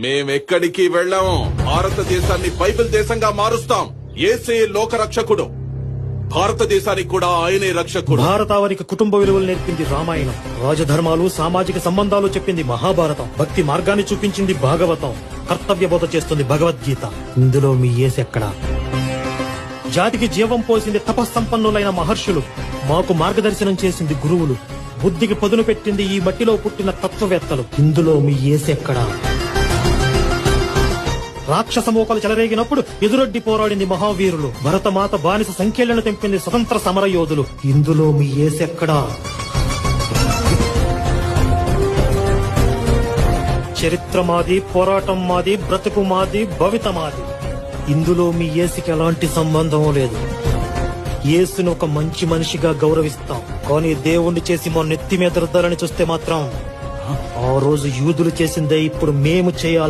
మేమెక్కడికి వెళ్ళాము. భారతదేశాన్ని బైబిల్ దేశంగా మారుస్తాం. యేసే లోక రక్షకుడు. భారతదేశానికి కూడా ఆయనే రక్షకుడు. భారతావనికి కుటుంబ విలువలు నేర్పింది రామాయణం. రాజధర్మాలు సామాజిక సంబంధాలు చెప్పింది మహాభారతం. భక్తి మార్గాన్ని చూపించింది భాగవతం. కర్తవ్య బోధ చేస్తుంది భగవద్గీత. ఇందులో మీ యేసెక్కడా? జాతికి జీవం పోసింది తపస్సంపన్నులైన మహర్షులు. మాకు మార్గదర్శనం చేసింది గురువులు. బుద్ధికి పదును పెట్టింది ఈ మట్టిలో పుట్టిన తత్వవేత్తలు. ఇందులో మీ యేసెక్కడా? రాక్షస మోకలు చెలరేగినప్పుడు ఎదురొడ్డి పోరాడింది మహావీరులు. భరతమాత బానిస సంఖ్యలను తెంపింది స్వతంత్ర సమర యోధులు. ఇందులో మీ యేసెక్కడా? చరిత్ర మాది, పోరాటం మాది, బ్రతుకు మాది, భవిత మాది. ఇందులో మీ యేసుకి ఎలాంటి సంబంధం లేదు. యేసును ఒక మంచి మనిషిగా గౌరవిస్తాం, కానీ దేవుణ్ణి చేసి మా నెత్తి మీద రుద్దాలని చూస్తే మాత్రం ఆ రోజు యూదులు చేసిందే ఇప్పుడు మేము చేయాలి.